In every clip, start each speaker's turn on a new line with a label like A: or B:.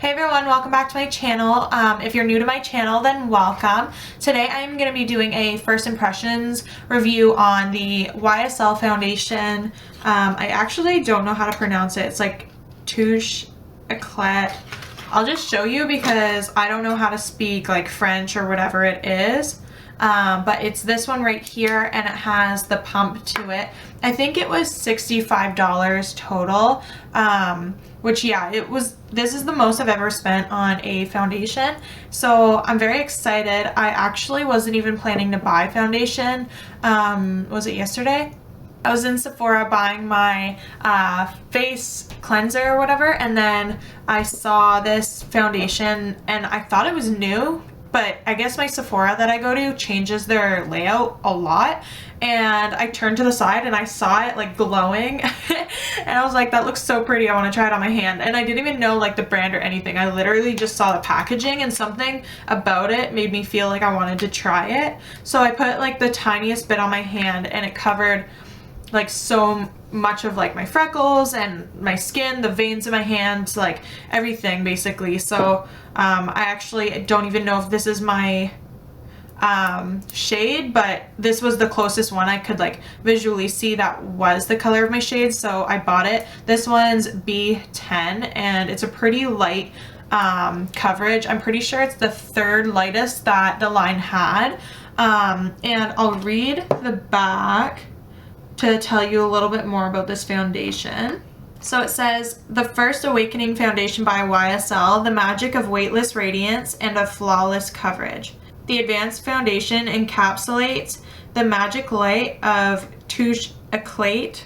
A: Hey everyone, welcome back to my channel. If you're new to my channel, then welcome. Today I'm going to be doing a first impressions review on the YSL foundation. I actually don't know how to pronounce it. It's like Touche Eclat. I'll just show you because I don't know how to speak like French or whatever it is. But it's this one right here and it has the pump to it. I think it was $65 total, which yeah, this is the most I've ever spent on a foundation. So I'm very excited. I actually wasn't even planning to buy foundation. Was it yesterday? I was in Sephora buying my face cleanser or whatever, and then I saw this foundation and I thought it was new, but I guess my Sephora that I go to changes their layout a lot, and I turned to the side and I saw it like glowing and I was like, that looks so pretty, I want to try it on my hand. And I didn't even know like the brand or anything. I literally just saw the packaging and something about it made me feel like I wanted to try it. So I put like the tiniest bit on my hand and it covered like so much of like my freckles and my skin, the veins in my hands, like everything basically. So I actually don't even know if this is my shade, but this was the closest one I could like visually see that was the color of my shade, so I bought it. This one's B10 and it's a pretty light coverage. I'm pretty sure it's the third lightest that the line had, and I'll read the back to tell you a little bit more about this foundation. So it says, the first awakening foundation by YSL, the magic of weightless radiance and of flawless coverage. The advanced foundation encapsulates the magic light of Touche Eclat,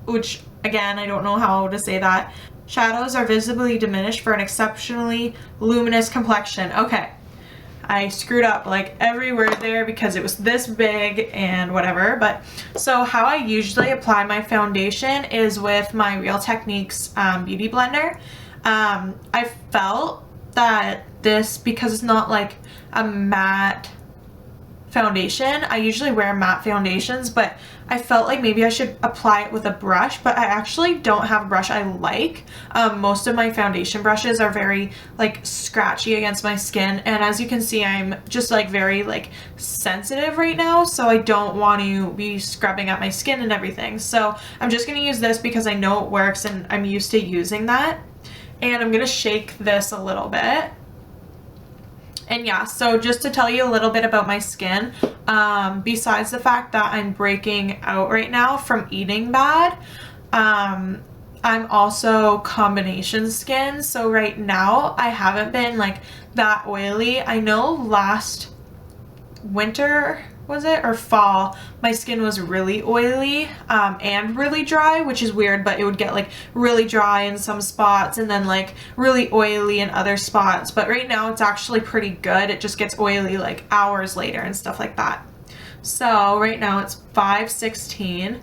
A: which again, I don't know how to say that. Shadows are visibly diminished for an exceptionally luminous complexion. Okay. I screwed up like every word there because it was this big and whatever. But so how I usually apply my foundation is with my Real Techniques beauty blender. I felt that this, because it's not like a matte foundation, I usually wear matte foundations, but I felt like maybe I should apply it with a brush, but I actually don't have a brush I like. Most of my foundation brushes are very like scratchy against my skin, and as you can see, I'm just like very like sensitive right now, so I don't want to be scrubbing at my skin and everything. So I'm just going to use this because I know it works and I'm used to using that. And I'm going to shake this a little bit. And yeah, so just to tell you a little bit about my skin, besides the fact that I'm breaking out right now from eating bad, I'm also combination skin. So right now I haven't been like that oily. I know last winter, was it, or fall, my skin was really oily and really dry, which is weird, but it would get like really dry in some spots and then like really oily in other spots. But right now it's actually pretty good. It just gets oily like hours later and stuff like that. So right now it's 5:16.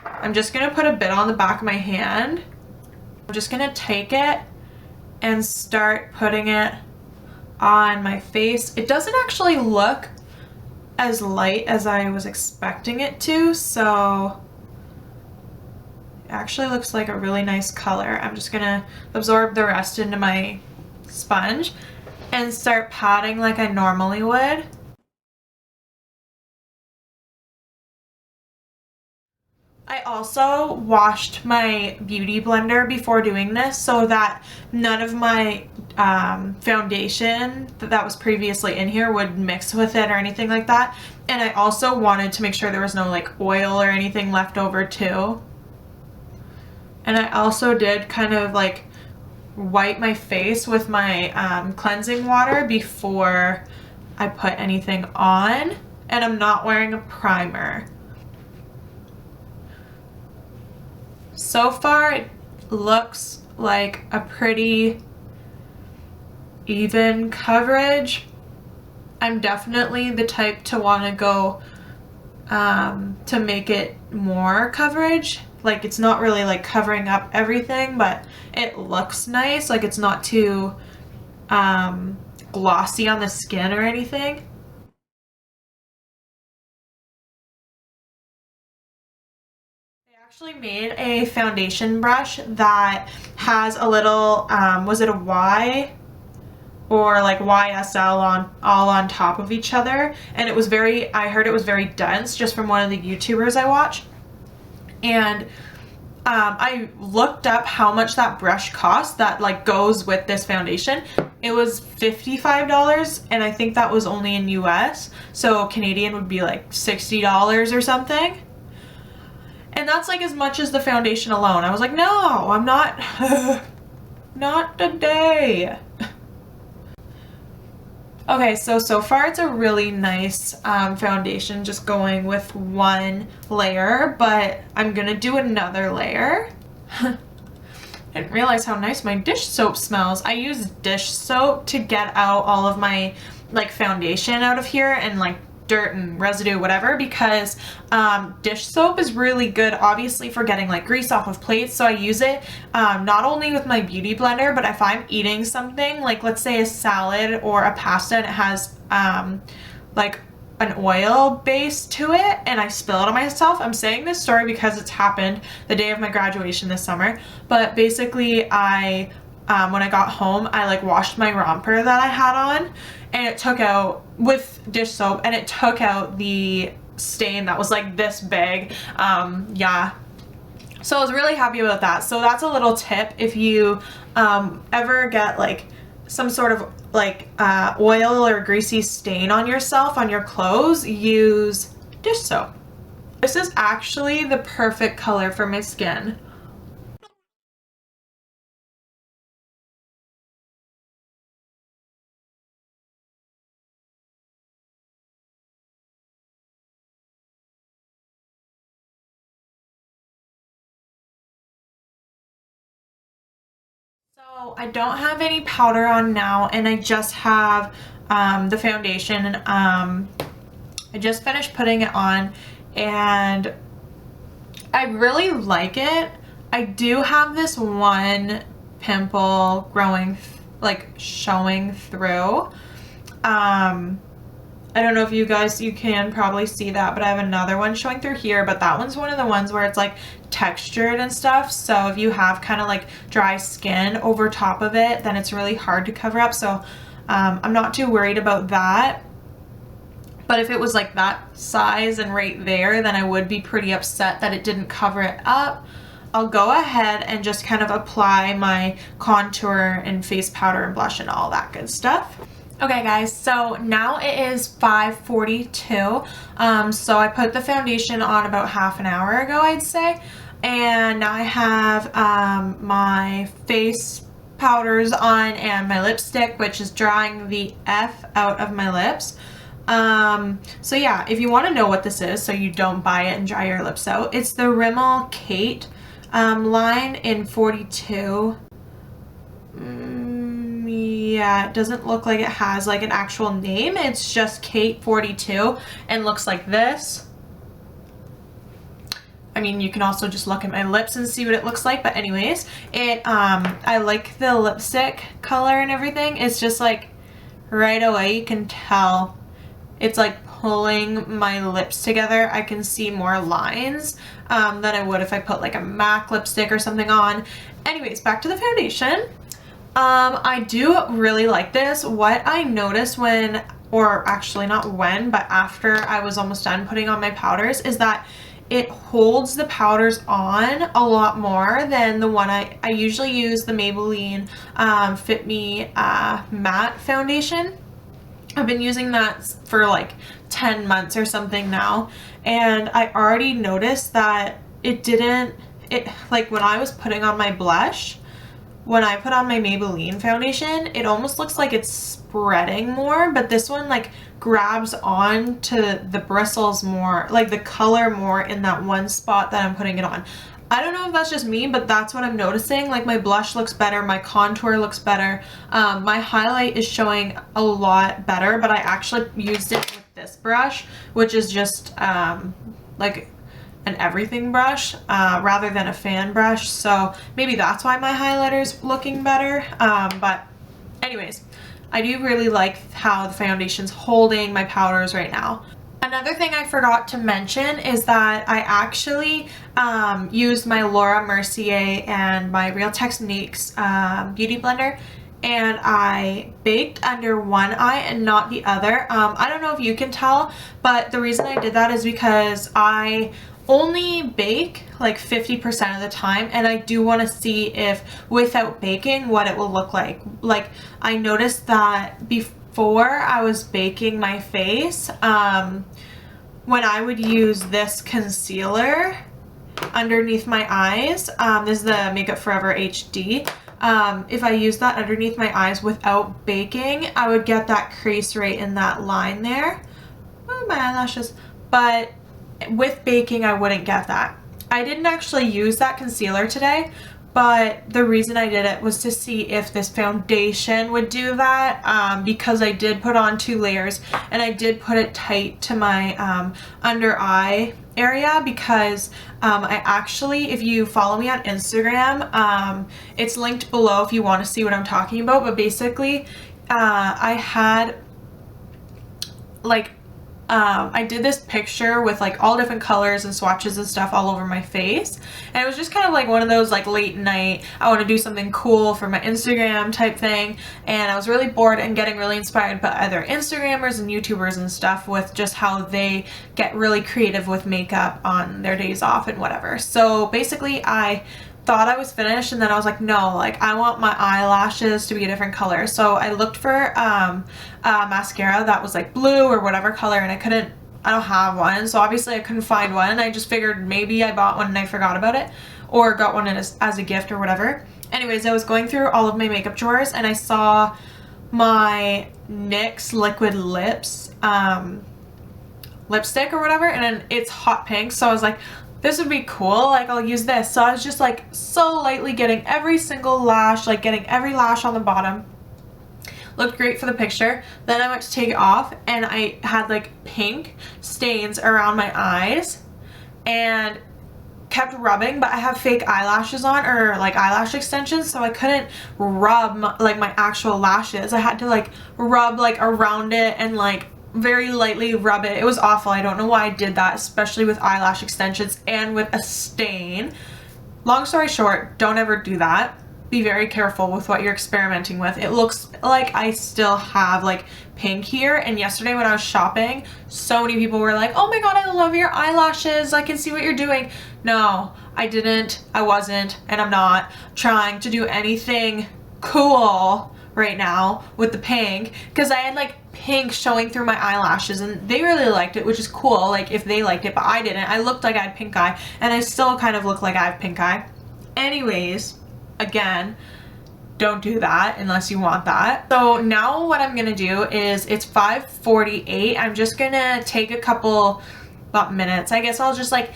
A: I'm just gonna put a bit on the back of my hand. I'm just gonna take it and start putting it on my face. It doesn't actually look as light as I was expecting it to, so it actually looks like a really nice color. I'm just gonna absorb the rest into my sponge and start patting like I normally would. I also washed my beauty blender before doing this so that none of my foundation that was previously in here would mix with it or anything like that. And I also wanted to make sure there was no like oil or anything left over too. And I also did kind of like wipe my face with my cleansing water before I put anything on. And I'm not wearing a primer. So far, it looks like a pretty even coverage. I'm definitely the type to want to go to make it more coverage. Like, it's not really like covering up everything, but it looks nice. Like, it's not too glossy on the skin or anything. Actually made a foundation brush that has a little, was it a Y or like YSL on all on top of each other, and it was very, I heard it was very dense just from one of the YouTubers I watch. And I looked up how much that brush cost that like goes with this foundation. It was $55, and I think that was only in US, so Canadian would be like $60 or something. And that's like as much as the foundation alone. I was like, no, I'm not, not today. Okay, so far it's a really nice foundation, just going with one layer, but I'm gonna do another layer. I didn't realize how nice my dish soap smells. I use dish soap to get out all of my like foundation out of here and like dirt and residue, whatever, because dish soap is really good obviously for getting like grease off of plates. So I use it not only with my beauty blender, but if I'm eating something like, let's say a salad or a pasta, and it has like an oil base to it and I spill it on myself. I'm saying this story because it's happened the day of my graduation this summer, but basically I when I got home, I like washed my romper that I had on, and it took out with dish soap, and it took out the stain that was like this big. Yeah, so I was really happy about that. So that's a little tip if you ever get like some sort of like oil or greasy stain on yourself, on your clothes, use dish soap. This is actually the perfect color for my skin. So I don't have any powder on now, and I just have the foundation. I just finished putting it on, and I really like it. I do have this one pimple growing, like showing through. I don't know if you guys, you can probably see that, but I have another one showing through here, but that one's one of the ones where it's like textured and stuff. So if you have kind of like dry skin over top of it, then it's really hard to cover up. So I'm not too worried about that. But if it was like that size and right there, then I would be pretty upset that it didn't cover it up. I'll go ahead and just kind of apply my contour and face powder and blush and all that good stuff. Okay guys, so now it is 5:42. So I put the foundation on about half an hour ago, I'd say. And now I have my face powders on and my lipstick, which is drying the F out of my lips. So yeah, if you want to know what this is so you don't buy it and dry your lips out, it's the Rimmel Kate line in 42. Yeah, it doesn't look like it has like an actual name. It's just Kate 42 and looks like this. I mean, you can also just look at my lips and see what it looks like, but anyways, it I like the lipstick color and everything. It's just like right away you can tell it's like pulling my lips together. I can see more lines than I would if I put like a MAC lipstick or something on. Anyways, back to the foundation. I do really like this. What I noticed when, or actually not when, but after I was almost done putting on my powders, is that it holds the powders on a lot more than the one I usually use, the Maybelline Fit Me matte foundation. I've been using that for like 10 months or something now, and I already noticed that it like when I was putting on my blush, when I put on my Maybelline foundation, it almost looks like it's spreading more, but this one like grabs on to the bristles more, like the color more in that one spot that I'm putting it on. I don't know if that's just me, but that's what I'm noticing. Like my blush looks better, my contour looks better, my highlight is showing a lot better, but I actually used it with this brush, which is just like an everything brush rather than a fan brush, so maybe that's why my highlighter's looking better. But anyways, I do really like how the foundation's holding my powders right now. Another thing I forgot to mention is that I actually used my Laura Mercier and my Real Techniques beauty blender, and I baked under one eye and not the other. I don't know if you can tell, but the reason I did that is because I only bake like 50% of the time, and I do want to see if without baking what it will look like. Like, I noticed that before I was baking my face, when I would use this concealer underneath my eyes, this is the Makeup Forever HD, if I use that underneath my eyes without baking, I would get that crease right in that line there. Oh, my eyelashes. But with baking, I wouldn't get that. I didn't actually use that concealer today, but the reason I did it was to see if this foundation would do that, because I did put on 2 layers and I did put it tight to my under eye area, because I actually, if you follow me on Instagram, it's linked below if you want to see what I'm talking about, but basically I had like I did this picture with like all different colors and swatches and stuff all over my face, and it was just kind of like one of those like late night, I want to do something cool for my Instagram type thing, and I was really bored and getting really inspired by other Instagrammers and YouTubers and stuff with just how they get really creative with makeup on their days off and whatever. So basically I thought I was finished, and then I was like, no, like I want my eyelashes to be a different color. So I looked for mascara that was like blue or whatever color, and I don't have one, so obviously I couldn't find one. I just figured maybe I bought one and I forgot about it, or got one as a gift or whatever. Anyways, I was going through all of my makeup drawers and I saw my NYX Liquid Lips lipstick or whatever, and it's hot pink, so I was like, this would be cool, like I'll use this. So I was just like so lightly getting every single lash, like getting every lash on the bottom. Looked great for the picture. Then I went to take it off and I had like pink stains around my eyes and kept rubbing, but I have fake eyelashes on, or like eyelash extensions, so I couldn't rub my actual lashes. I had to like rub like around it and like very lightly rub it. It was awful. I don't know why I did that, especially with eyelash extensions and with a stain. Long story short, don't ever do that. Be very careful with what you're experimenting with. It looks like I still have like pink here, and yesterday when I was shopping, so many people were like, oh my god, I love your eyelashes, I can see what you're doing. No, I didn't, I wasn't, and I'm not trying to do anything cool right now with the pink, because I had like pink showing through my eyelashes and they really liked it, which is cool, like if they liked it, but I didn't. I looked like I had pink eye, and I still kind of look like I have pink eye. Anyways, again, don't do that unless you want that. So now what I'm gonna do is, it's 5:48. I'm just gonna take a couple minutes. I guess I'll just like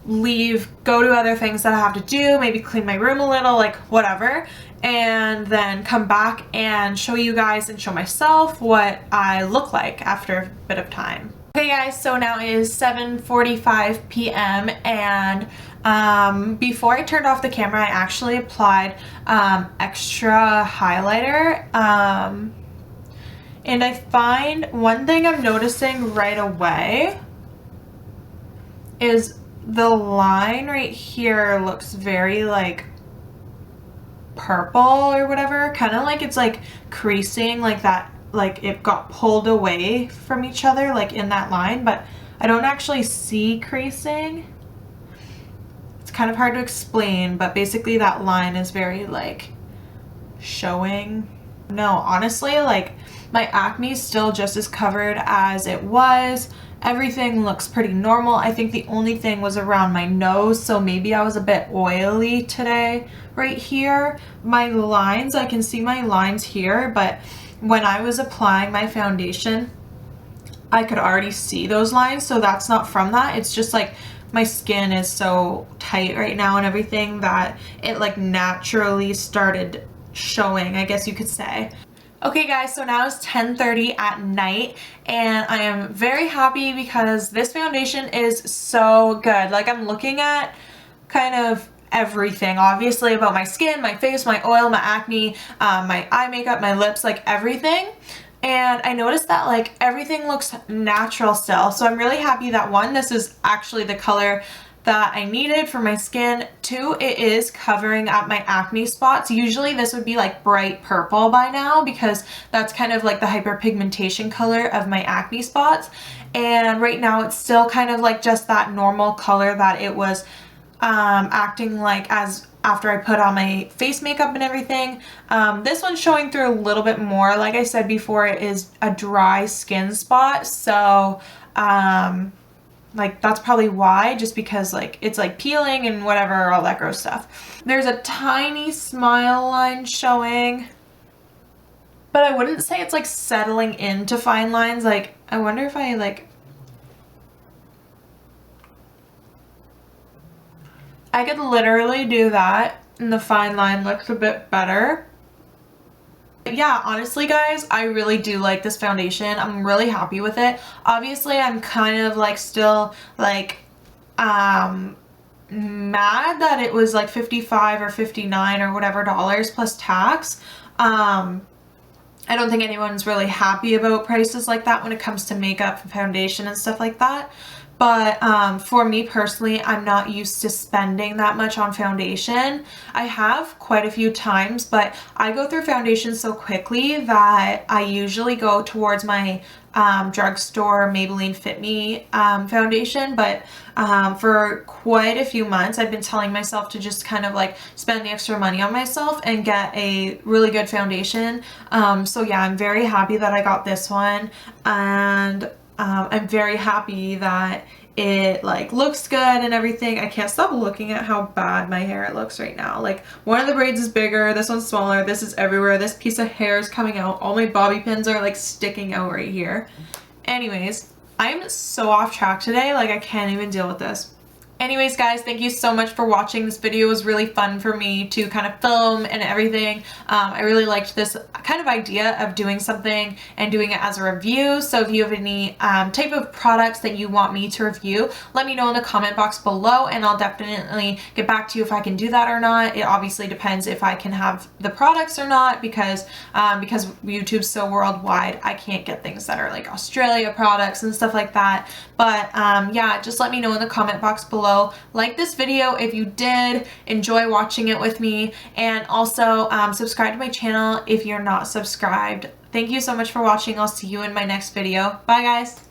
A: leave, go do other things that I have to do, maybe clean my room a little, like whatever, and then come back and show you guys and show myself what I look like after a bit of time. Okay guys, so now it is 7:45 p.m. and before I turned off the camera, I actually applied extra highlighter, and I find one thing I'm noticing right away is the line right here looks very like purple or whatever, kind of like it's like creasing like that, like it got pulled away from each other like in that line, but I don't actually see creasing. It's kind of hard to explain, but basically that line is very like showing. No, honestly, like my acne is still just as covered as it was. Everything looks pretty normal. I think the only thing was around my nose, so maybe I was a bit oily today right here. My lines, I can see my lines here, but when I was applying my foundation, I could already see those lines, so that's not from that. It's just like my skin is so tight right now and everything that it like naturally started showing, I guess you could say. Okay guys, so now it's 10:30 at night and I am very happy because this foundation is so good. Like I'm looking at kind of everything, obviously, about my skin, my face, my oil, my acne, my eye makeup, my lips, like everything. And I noticed that like everything looks natural still. So I'm really happy that one, this is actually the color that I needed for my skin. Two, it is covering up my acne spots. Usually this would be like bright purple by now because that's kind of like the hyperpigmentation color of my acne spots. And right now it's still kind of like just that normal color that it was acting like as after I put on my face makeup and everything. This one's showing through a little bit more. Like I said before, it is a dry skin spot. So, like that's probably why, just because like it's like peeling and whatever, all that gross stuff. There's a tiny smile line showing, but I wouldn't say it's like settling into fine lines. Like I wonder if I could literally do that and the fine line looks a bit better. Yeah, honestly guys, I really do like this foundation. I'm really happy with it. Obviously, I'm kind of like still like mad that it was like 55 or 59 or whatever dollars plus tax. I don't think anyone's really happy about prices like that when it comes to makeup and foundation and stuff like that. But for me personally, I'm not used to spending that much on foundation. I have quite a few times, but I go through foundation so quickly that I usually go towards my drugstore Maybelline Fit Me foundation. But for quite a few months, I've been telling myself to just kind of like spend the extra money on myself and get a really good foundation. So yeah, I'm very happy that I got this one, and I'm very happy that it like looks good and everything. I can't stop looking at how bad my hair looks right now. Like one of the braids is bigger, this one's smaller, this is everywhere, this piece of hair is coming out, all my bobby pins are like sticking out right here. Anyways, I'm so off track today, like I can't even deal with this. Anyways guys, thank you so much for watching. This video was really fun for me to kind of film and everything. I really liked this kind of idea of doing something and doing it as a review. So if you have any type of products that you want me to review, let me know in the comment box below and I'll definitely get back to you if I can do that or not. It obviously depends if I can have the products or not, because YouTube's so worldwide, I can't get things that are like Australia products and stuff like that. But yeah, just let me know in the comment box below. Like this video if you did enjoy watching it with me, and also subscribe to my channel if you're not subscribed. Thank you so much for watching. I'll see you in my next video. Bye guys.